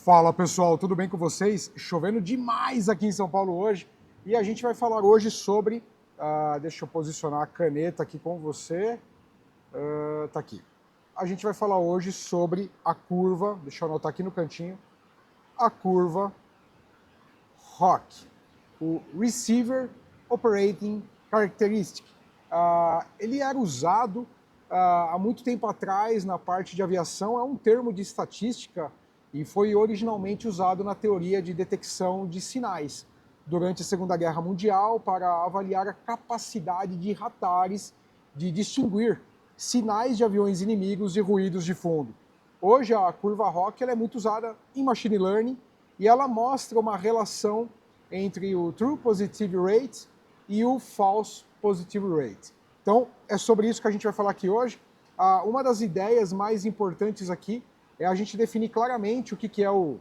Fala pessoal, tudo bem com vocês? Chovendo demais aqui em São Paulo hoje e a gente vai falar hoje sobre, deixa eu posicionar a caneta aqui com você, tá aqui. A gente vai falar hoje sobre a curva, deixa eu anotar aqui no cantinho, a curva ROC, o Receiver Operating Characteristic. Ele era usado há muito tempo atrás na parte de aviação, é um termo de estatística e foi originalmente usado na teoria de detecção de sinais durante a Segunda Guerra Mundial para avaliar a capacidade de radares de distinguir sinais de aviões inimigos e ruídos de fundo. Hoje a curva ROC ela é muito usada em machine learning e ela mostra uma relação entre o True Positive Rate e o False Positive Rate. Então é sobre isso que a gente vai falar aqui hoje. Uma das ideias mais importantes aqui é a gente definir claramente o que é o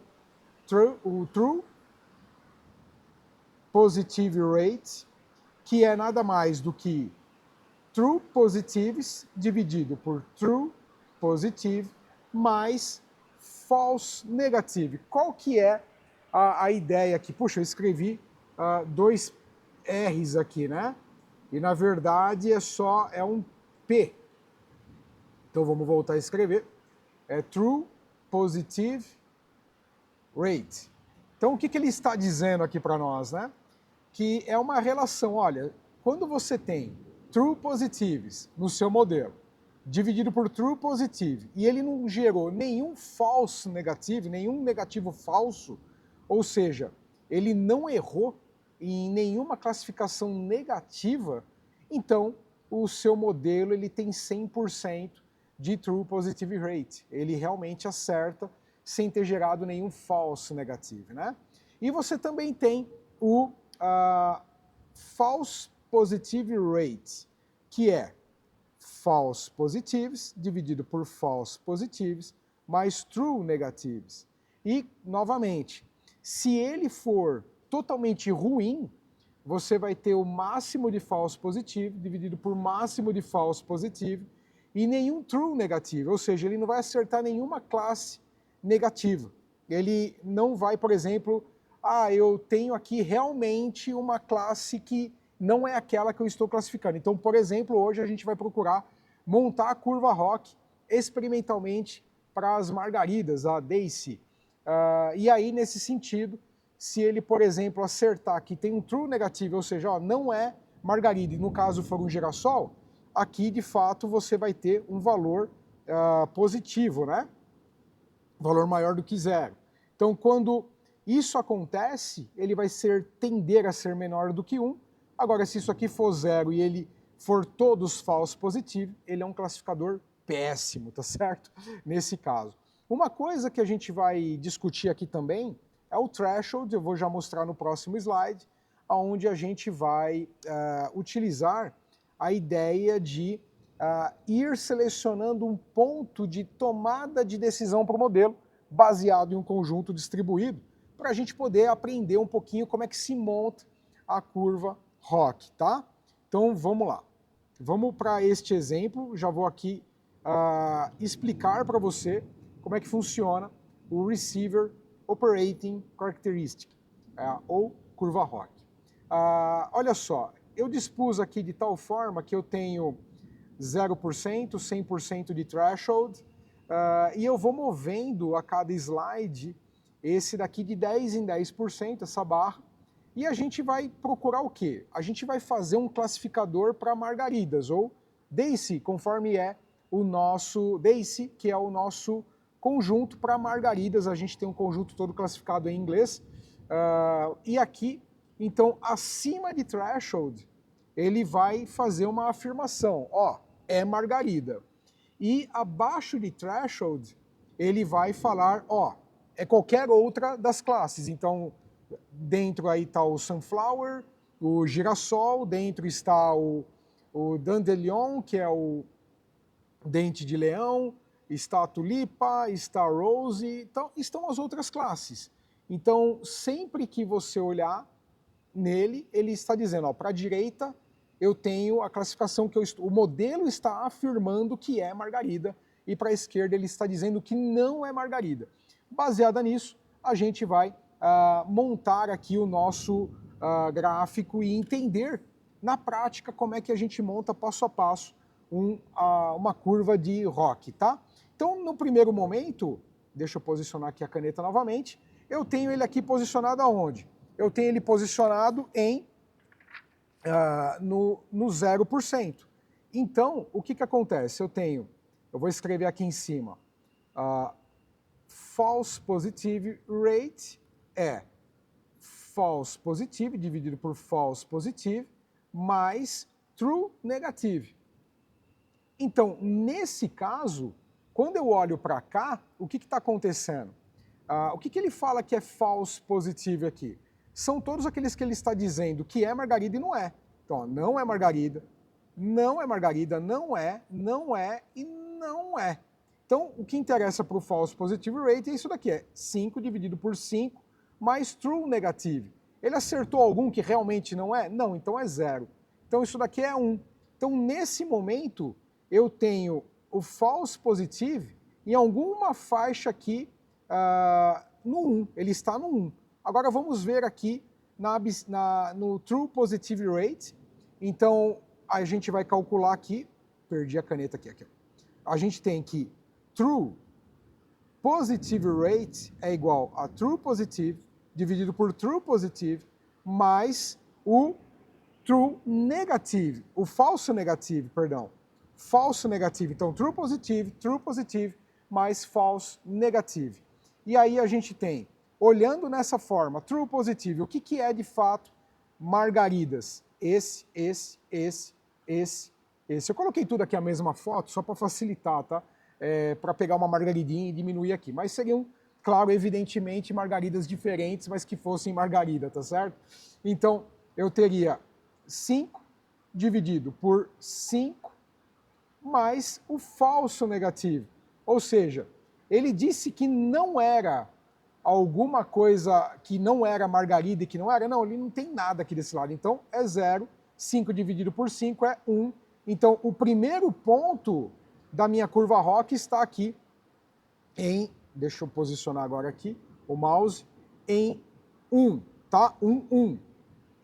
True Positive Rate, que é nada mais do que True Positives dividido por True Positive mais False Negative. Qual que é a ideia aqui? Puxa, eu escrevi dois R's aqui, né? E na verdade é um P. Então vamos voltar a escrever. É True Positive Rate. Então o que ele está dizendo aqui para nós, né? Que é uma relação, olha, quando você tem True Positives no seu modelo, dividido por True Positive, e ele não gerou nenhum false negativo, nenhum negativo falso, ou seja, ele não errou em nenhuma classificação negativa, então o seu modelo ele tem 100% de True Positive Rate. Ele realmente acerta sem ter gerado nenhum false negativo, né? E você também tem o False Positive Rate, que é false positives dividido por false positives mais true negatives. E, novamente, se ele for totalmente ruim, você vai ter o máximo de false positivo dividido por máximo de false positivo e nenhum true negativo, ou seja, ele não vai acertar nenhuma classe negativa. Ele não vai, por exemplo, eu tenho aqui realmente uma classe que não é aquela que eu estou classificando. Então, por exemplo, hoje a gente vai procurar montar a curva ROC experimentalmente para as margaridas, a Daisy. E aí, nesse sentido, se ele, por exemplo, acertar que tem um true negativo, ou seja, não é margarida, e no caso for um girassol, aqui de fato você vai ter um valor positivo, né? Valor maior do que zero. Então, quando isso acontece, ele vai tender a ser menor do que 1. Agora, se isso aqui for zero e ele for todos falso positivo, ele é um classificador péssimo, tá certo? Nesse caso. Uma coisa que a gente vai discutir aqui também é o threshold, eu vou já mostrar no próximo slide, onde a gente vai utilizar a ideia de ir selecionando um ponto de tomada de decisão para o modelo, baseado em um conjunto distribuído, para a gente poder aprender um pouquinho como é que se monta a curva ROC, tá? Então vamos lá. Vamos para este exemplo, já vou aqui explicar para você como é que funciona o Receiver Operating Characteristic, ou curva ROC. Olha só, eu dispus aqui de tal forma que eu tenho 0%, 100% de threshold, e eu vou movendo a cada slide esse daqui de 10 em 10%, essa barra, e a gente vai procurar o quê? A gente vai fazer um classificador para margaridas, ou Daisy, conforme é o nosso Daisy, que é o nosso conjunto para margaridas, a gente tem um conjunto todo classificado em inglês, e aqui, então, acima de threshold, ele vai fazer uma afirmação, é margarida. E abaixo de threshold, ele vai falar, é qualquer outra das classes. Então, dentro aí está o sunflower, o girassol, dentro está o dandelion, que é o dente de leão, está a tulipa, está a rose, então estão as outras classes. Então, sempre que você olhar nele, ele está dizendo, para a direita, eu tenho a classificação que o modelo está afirmando que é margarida, e para a esquerda ele está dizendo que não é margarida. Baseada nisso, a gente vai montar aqui o nosso gráfico e entender na prática como é que a gente monta passo a passo uma curva de ROC, tá? Então, no primeiro momento, deixa eu posicionar aqui a caneta novamente, eu tenho ele aqui posicionado aonde? Eu tenho ele posicionado no 0%. Então, o que acontece? Eu vou escrever aqui em cima, false positive rate é false positive dividido por false positive mais true negative. Então, nesse caso, quando eu olho para cá, o que está acontecendo? O que ele fala que é false positive aqui? São todos aqueles que ele está dizendo que é margarida e não é. Então, ó, não é margarida, não é margarida, não é e não é. Então, o que interessa para o false positive rate é isso daqui, é 5 dividido por 5 mais true negative. Ele acertou algum que realmente não é? Não, então é 0. Então, isso daqui é 1. Então, nesse momento, eu tenho o false positive em alguma faixa aqui no 1. Ele está no 1. Agora, vamos ver aqui no true positive rate. Então, a gente vai calcular aqui, perdi a caneta aqui. A gente tem que true positive rate é igual a true positive dividido por true positive mais o true negative, o falso negative, perdão. Falso negative, então true positive mais false negative. E aí a gente tem, olhando nessa forma, true positive, o que é de fato margaridas? Esse. Eu coloquei tudo aqui a mesma foto só para facilitar, tá? Para pegar uma margaridinha e diminuir aqui. Mas seriam, claro, evidentemente, margaridas diferentes, mas que fossem margarida, tá certo? Então, eu teria 5 dividido por 5 mais o falso negativo. Ou seja, ele disse que não era alguma coisa que não era margarida e que não era. Não, ele não tem nada aqui desse lado. Então, é 0. 5 dividido por 5 é 1. Então, o primeiro ponto da minha curva ROC está aqui deixa eu posicionar agora aqui o mouse, em 1, tá? 1.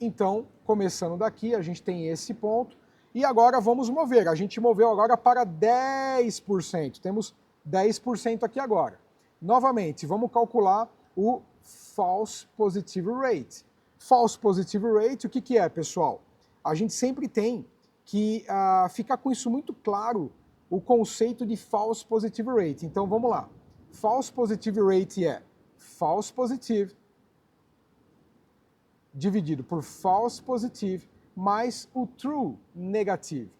Então, começando daqui, a gente tem esse ponto. E agora vamos mover. A gente moveu agora para 10%. Temos 10% aqui agora. Novamente, vamos calcular o false positive rate. False positive rate, o que é, pessoal? A gente sempre tem que ficar com isso muito claro, o conceito de false positive rate. Então, vamos lá. False positive rate é false positive dividido por false positive mais o true negative.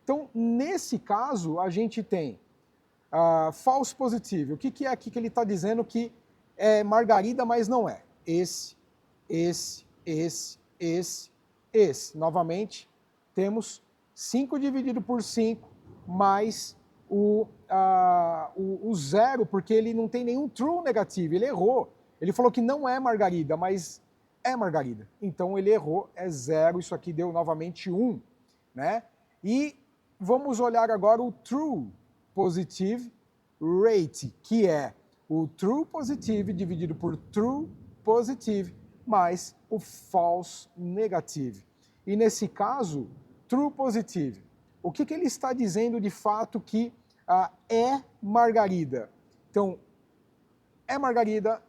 Então, nesse caso, a gente tem false positive. O que é aqui que ele está dizendo que é margarida, mas não é? Esse. Novamente, temos 5 dividido por 5 mais o 0, porque ele não tem nenhum true negativo, ele errou. Ele falou que não é margarida, mas é margarida. Então ele errou, é 0, isso aqui deu novamente 1, né? E vamos olhar agora o true positive rate, que é o true positive dividido por true positive mais o false negative. E nesse caso, true positive, o que ele está dizendo de fato que é margarida? Então, é margarida,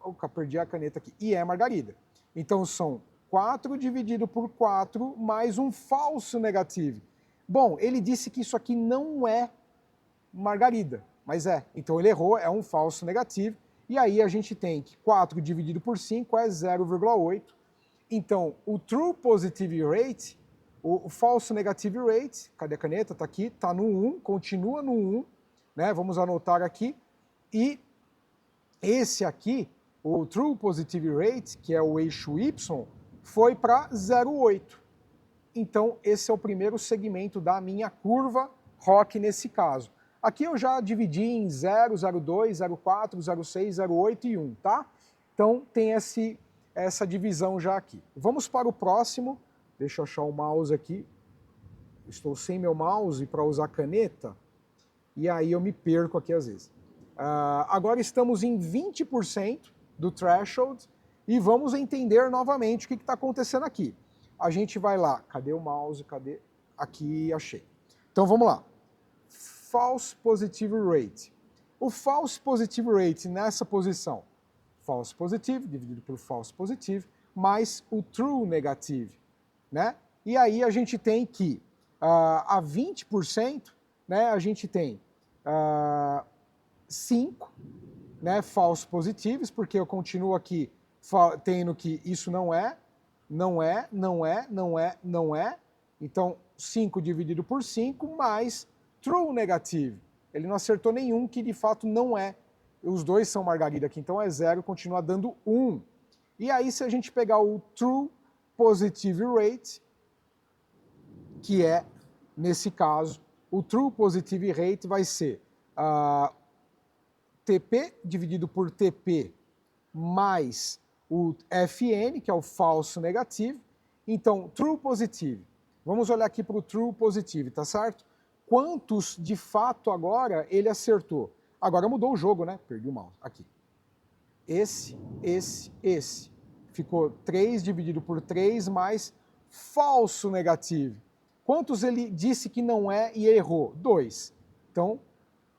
Opa, perdi a caneta aqui. E é margarida. Então são 4 dividido por 4 mais um falso negativo. Bom, ele disse que isso aqui não é margarida, mas é. Então ele errou, é um falso negativo. E aí a gente tem que 4 dividido por 5 é 0,8. Então o true positive rate, o falso negative rate, cadê a caneta? Está aqui, está no 1, continua no 1, né? Vamos anotar aqui. E esse aqui, o true positive rate, que é o eixo Y, foi para 0,8. Então, esse é o primeiro segmento da minha curva ROC nesse caso. Aqui eu já dividi em 0, 0,2, 0,4, 0,6, 0,8 e 1, tá? Então, tem essa divisão já aqui. Vamos para o próximo. Deixa eu achar o mouse aqui. Estou sem meu mouse para usar caneta. e aí eu me perco aqui às vezes. Agora estamos em 20% do threshold e vamos entender novamente o que está acontecendo aqui. A gente vai lá, cadê o mouse? Cadê? Aqui, achei. Então vamos lá. False positive rate. O false positive rate nessa posição, false positive dividido por false positive, mais o true negative, né? E aí a gente tem que, a 20%, né, a gente tem 5, né, false positives, porque eu continuo aqui tendo que isso não é, não é, não é, não é, não é. Então, 5 dividido por 5 mais true negative. Ele não acertou nenhum que de fato não é. Os dois são margarida aqui, então é 0, continua dando 1. E aí, se a gente pegar o true positive rate, que é, nesse caso, o true positive rate vai ser TP dividido por TP mais o FN, que é o falso negativo. Então, true positive. Vamos olhar aqui para o true positive, tá certo? Quantos de fato agora ele acertou? Agora mudou o jogo, né? Perdi o mouse. Aqui. Esse. Ficou 3 dividido por 3 mais falso negativo. Quantos ele disse que não é e errou? 2. Então,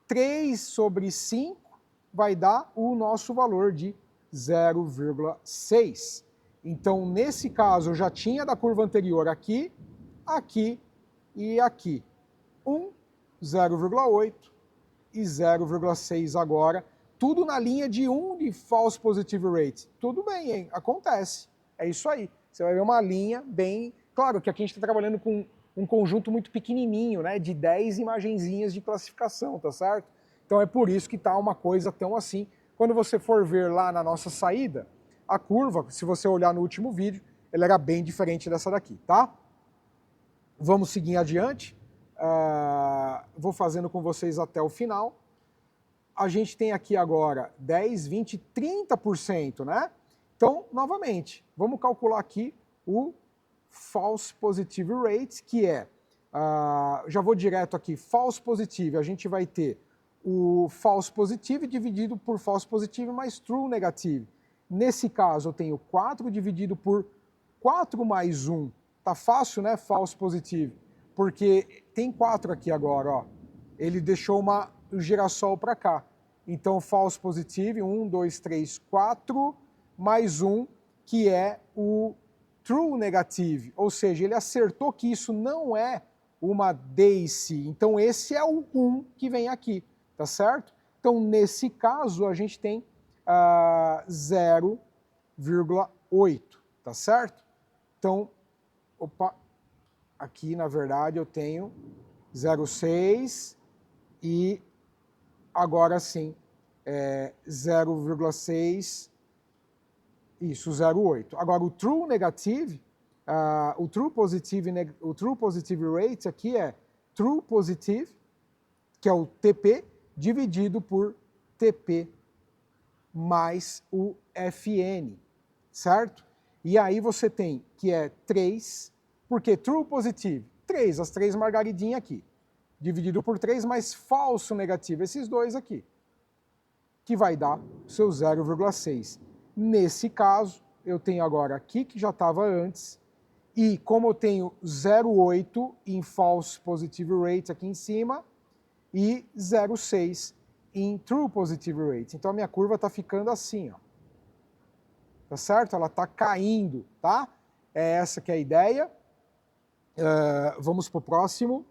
3 sobre 5 vai dar o nosso valor de 0,6. Então, nesse caso, eu já tinha da curva anterior aqui, aqui e aqui. 1, 0,8 e 0,6 agora. Tudo na linha de 1 de false positive rate. Tudo bem, hein? Acontece. É isso aí. Você vai ver uma linha bem... Claro que aqui a gente está trabalhando com um conjunto muito pequenininho, né? De 10 imagenzinhas de classificação, tá certo? Então é por isso que está uma coisa tão assim. Quando você for ver lá na nossa saída, a curva, se você olhar no último vídeo, ela era bem diferente dessa daqui, tá? Vamos seguir adiante. Vou fazendo com vocês até o final. A gente tem aqui agora 10, 20, 30%, né? Então, novamente, vamos calcular aqui o false positive rate, que é, já vou direto aqui, false positive, a gente vai ter o false positive dividido por false positive mais true negative. Nesse caso, eu tenho 4 dividido por 4 mais 1. Tá fácil, né? False positive. Porque tem 4 aqui agora, ó. Ele deixou uma girassol para cá. Então, false positive, 1, 2, 3, 4, mais 1, que é o true negative. Ou seja, ele acertou que isso não é uma DAISY. Então, esse é o 1 que vem aqui, tá certo? Então, nesse caso, a gente tem 0,8, tá certo? Então, opa, aqui na verdade eu tenho 0,6 e agora sim 0,6, isso, 0,8. Agora o true negative, o true positive rate aqui é true positive, que é o TP, dividido por TP mais o FN, certo? E aí você tem que é 3, porque true positive, 3, as 3 margaridinhas aqui, dividido por 3 mais falso negativo, esses dois aqui, que vai dar o seu 0,6. Nesse caso, eu tenho agora aqui, que já estava antes, e como eu tenho 0,8 em false positive rate aqui em cima, e 0,6 em true positive rate. Então a minha curva está ficando assim, ó. Tá certo? Ela está caindo, tá? É essa que é a ideia. Vamos para o próximo.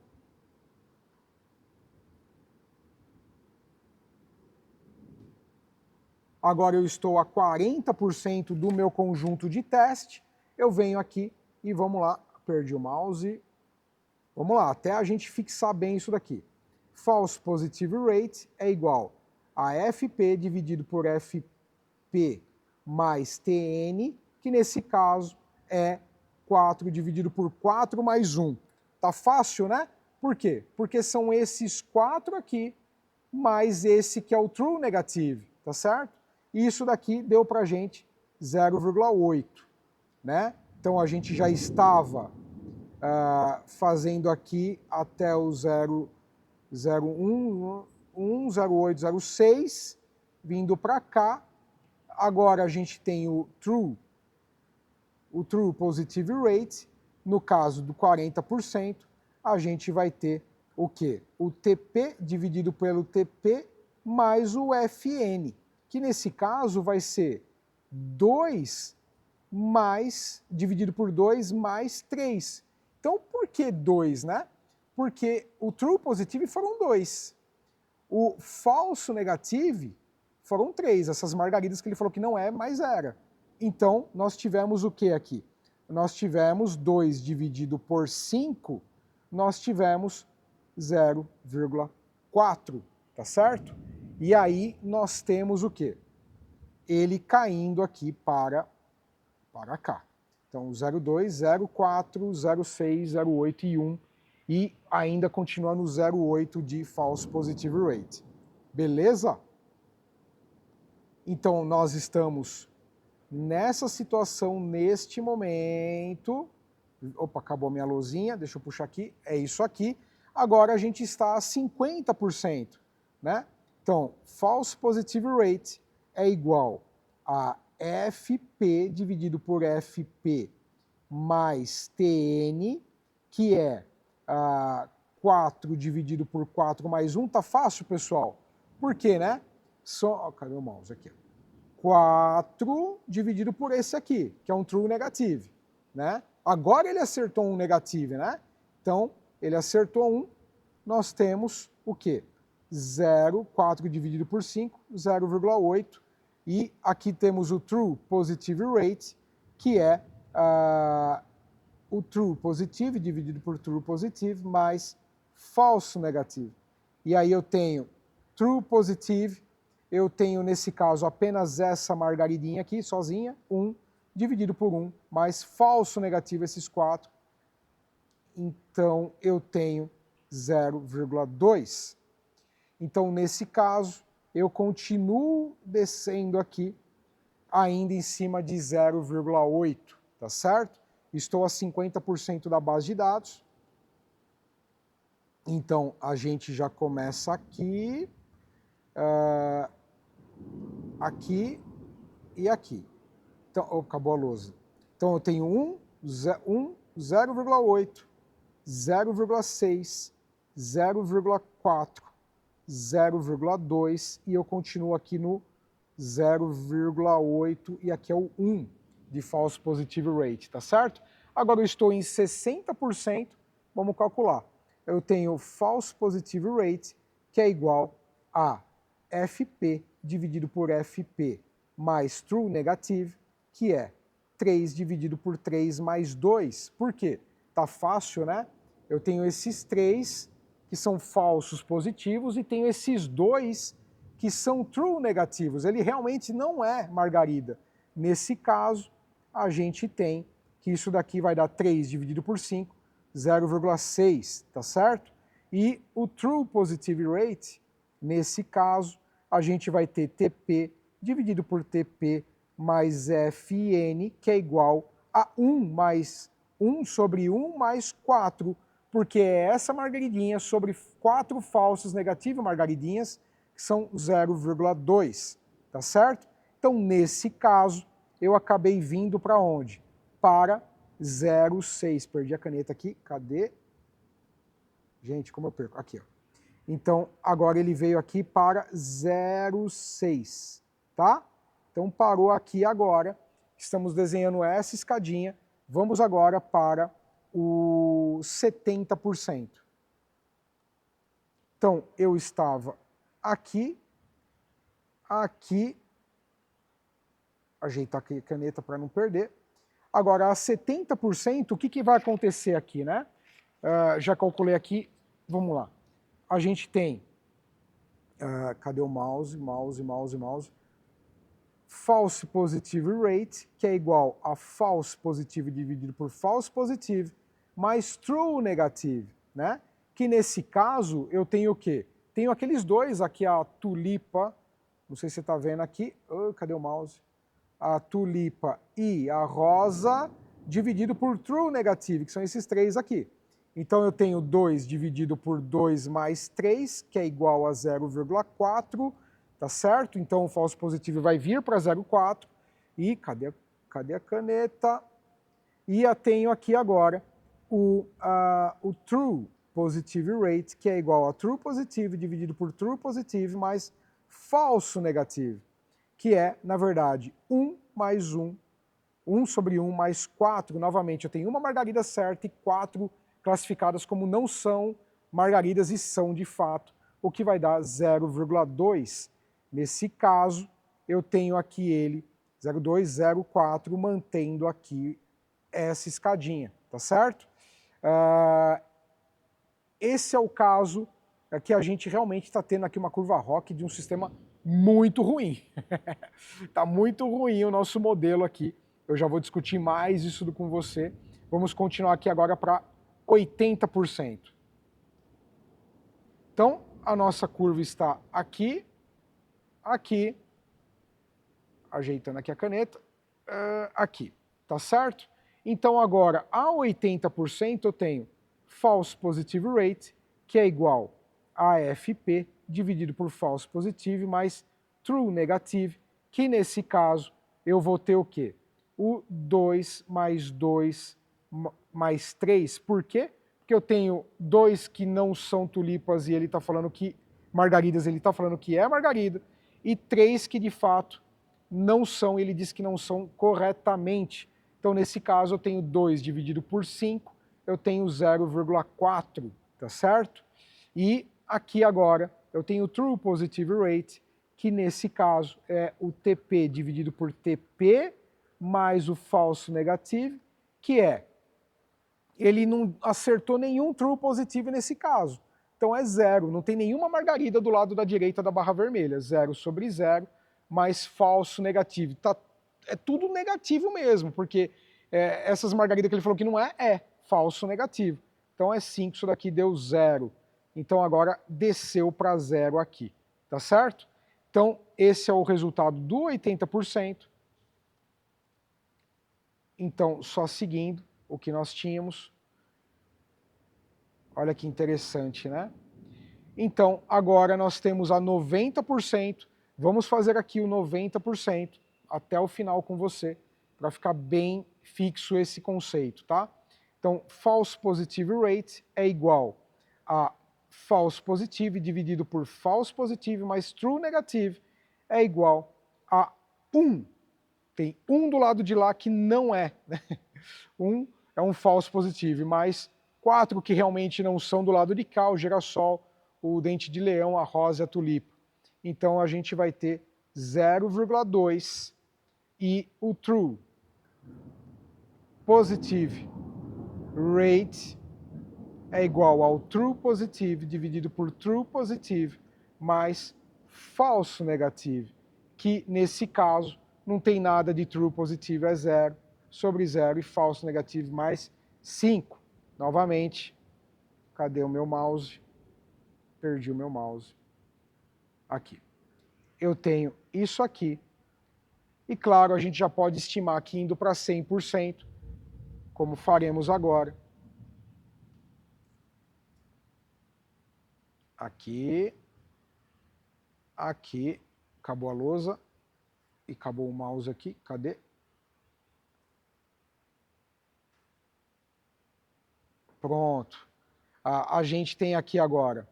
Agora eu estou a 40% do meu conjunto de teste. Eu venho aqui e vamos lá. Perdi o mouse. Vamos lá, até a gente fixar bem isso daqui. False positive rate é igual a FP dividido por FP mais TN, que nesse caso é 4 dividido por 4 mais 1. Tá fácil, né? Por quê? Porque são esses 4 aqui, mais esse que é o true negative, tá certo? E isso daqui deu pra gente 0,8, né? Então a gente já estava fazendo aqui até o 0,8 0,1, 0,8, 0,6, vindo para cá. Agora a gente tem o True Positive Rate. No caso do 40%, a gente vai ter o quê? O TP dividido pelo TP mais o FN, que nesse caso vai ser 2 dividido por 2 mais 3. Então, por que 2, né? Porque o True Positive foram 2. O Falso Negative foram 3. Essas margaridas que ele falou que não é, mas era. Então, nós tivemos o que aqui? Nós tivemos 2 dividido por 5, nós tivemos 0,4, tá certo? E aí nós temos o quê? Ele caindo aqui para cá. Então, 0,2, 0,4, 0,6, 0,8 e 1. E ainda continua no 0,8 de False Positive Rate. Beleza? Então, nós estamos nessa situação, neste momento. Opa, acabou minha luzinha, deixa eu puxar aqui. É isso aqui. Agora a gente está a 50%, né? Então, False Positive Rate é igual a FP dividido por FP mais TN, que é 4 dividido por 4 mais 1. Tá fácil, pessoal? Por quê, né? Cadê o mouse aqui? 4 dividido por esse aqui, que é um true negative, né? Agora ele acertou um negative, né? Então, ele acertou 1, nós temos o quê? 0, 4 dividido por 5, 0,8. E aqui temos o True Positive Rate, que é o True Positive dividido por True Positive mais Falso Negative. E aí eu tenho True Positive, eu tenho nesse caso apenas essa margaridinha aqui, sozinha, 1, dividido por 1, mais Falso Negativo esses 4. Então eu tenho 0,2. Então, nesse caso, eu continuo descendo aqui, ainda em cima de 0,8, tá certo? Estou a 50% da base de dados. Então, a gente já começa aqui, aqui e aqui. Então, acabou a lousa. Então, eu tenho 1, 0,8, 0,6, 0,4, 0,2 e eu continuo aqui no 0,8 e aqui é o 1 de False Positive Rate, tá certo? Agora eu estou em 60%, vamos calcular. Eu tenho False Positive Rate, que é igual a FP dividido por FP mais True Negative, que é 3 dividido por 3 mais 2. Por quê? Tá fácil, né? Eu tenho esses 3 que são falsos positivos e tenho esses 2 que são true negativos. Ele realmente não é margarida. Nesse caso, a gente tem que isso daqui vai dar 3 dividido por 5, 0,6, tá certo? E o true positive rate, nesse caso, a gente vai ter TP dividido por TP mais FN, que é igual a 1 mais 1 sobre 1 mais 4, porque é essa margaridinha sobre 4 falsos negativos margaridinhas, que são 0,2, tá certo? Então, nesse caso, eu acabei vindo para onde? Para 0,6. Perdi a caneta aqui, cadê? Gente, como eu perco? Aqui, ó. Então, agora ele veio aqui para 0,6, tá? Então, parou aqui agora. Estamos desenhando essa escadinha. Vamos agora para o 70%. Então, eu estava aqui, ajeitar aqui a caneta para não perder. Agora, a 70%, o que vai acontecer aqui, né? Já calculei aqui, vamos lá. A gente tem, cadê o mouse? False Positive Rate, que é igual a False Positive dividido por False Positive, mais True Negative, né? Que nesse caso eu tenho o quê? Tenho aqueles dois aqui, a tulipa, não sei se você está vendo aqui, cadê o mouse? A tulipa e a rosa, dividido por True Negative, que são esses 3 aqui. Então eu tenho 2 dividido por 2 mais 3, que é igual a 0,4, tá certo? Então o falso positivo vai vir para 0,4. E cadê a caneta? E eu tenho aqui agora o true positive rate, que é igual a true positive dividido por true positive mais falso negativo, que é, na verdade, 1 mais 1, 1 sobre 1 mais 4. Novamente, eu tenho uma margarida certa e 4 classificadas como não são margaridas e são de fato, o que vai dar 0,2. Nesse caso, eu tenho aqui ele 0,204, mantendo aqui essa escadinha, tá certo? Esse é o caso que a gente realmente está tendo aqui uma curva ROC de um sistema muito ruim. Está muito ruim o nosso modelo aqui. Eu já vou discutir mais isso com você. Vamos continuar aqui agora para 80%. Então, a nossa curva está aqui, aqui, ajeitando aqui a caneta, aqui, tá certo? Então agora, a 80% eu tenho false positive rate, que é igual a FP dividido por false positive mais true negative, que nesse caso eu vou ter o quê? O 2 mais 2 mais 3. Por quê? Porque eu tenho 2 que não são tulipas e ele está falando que margaridas, ele está falando que é margarida, e 3 que de fato não são, ele diz que não são corretamente. Então, nesse caso, eu tenho 2 dividido por 5, eu tenho 0,4, tá certo? E aqui agora, eu tenho o True Positive Rate, que nesse caso é o TP dividido por TP mais o falso negativo, que é, ele não acertou nenhum True Positive nesse caso. Então é 0, não tem nenhuma margarida do lado da direita da barra vermelha, 0 sobre 0, mais falso negativo. É tudo negativo mesmo, porque essas margaridas que ele falou que não é falso negativo. Então é 5, isso daqui deu 0. Então agora desceu para 0 aqui, tá certo? Então esse é o resultado do 80%. Então, só seguindo o que nós tínhamos. Olha que interessante, né? Então, agora nós temos a 90%. Vamos fazer aqui o 90% até o final com você, para ficar bem fixo esse conceito, tá? Então, false positive rate é igual a false positive dividido por false positive mais true negative é igual a 1. Tem 1 do lado de lá que não é, né? 1 é um false positive, mais 4 que realmente não são do lado de cá, o girassol, o dente de leão, a rosa e a tulipa. Então a gente vai ter 0,2 e o true positive rate é igual ao true positive dividido por true positive mais falso negativo, que nesse caso não tem nada de true positivo, é 0 sobre 0 e falso negativo mais 5. Novamente, cadê o meu mouse? Perdi o meu mouse. Aqui. Eu tenho isso aqui. E claro, a gente já pode estimar que indo para 100%, como faremos agora. Aqui. Aqui. Acabou a lousa. E acabou o mouse aqui. Cadê? Pronto. A gente tem aqui agora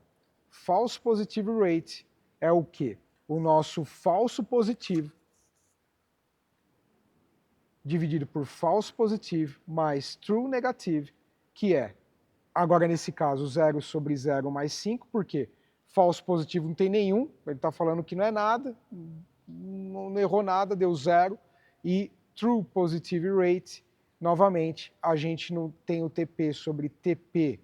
false positive rate é o quê? O nosso falso positivo dividido por false positivo mais true negative, que é, agora nesse caso, 0 sobre 0 mais 5, porque falso positivo não tem nenhum, ele está falando que não é nada, não errou nada, deu 0, e true positive rate, novamente, a gente não tem o TP sobre TP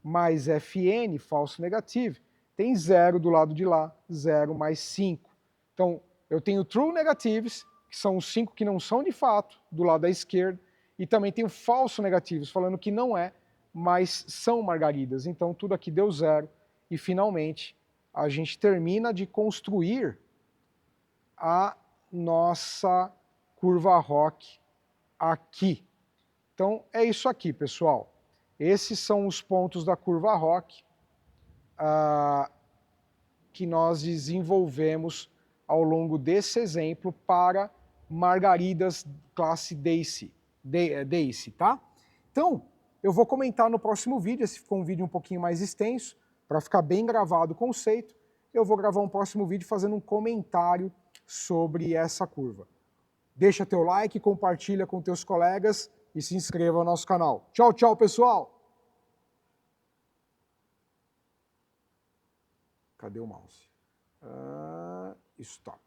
mais FN, falso negativo, tem 0 do lado de lá, 0 mais 5. Então, eu tenho true negatives, que são os 5 que não são de fato, do lado da esquerda, e também tenho falso negativos, falando que não é, mas são margaridas. Então, tudo aqui deu 0, e finalmente a gente termina de construir a nossa curva ROC aqui. Então, é isso aqui, pessoal. Esses são os pontos da curva ROC que nós desenvolvemos ao longo desse exemplo para margaridas classe Daisy, tá? Então, eu vou comentar no próximo vídeo, esse ficou um vídeo um pouquinho mais extenso, para ficar bem gravado o conceito, eu vou gravar um próximo vídeo fazendo um comentário sobre essa curva. Deixa teu like, compartilha com teus colegas e se inscreva no nosso canal. Tchau, tchau, pessoal! Cadê o mouse? Stop.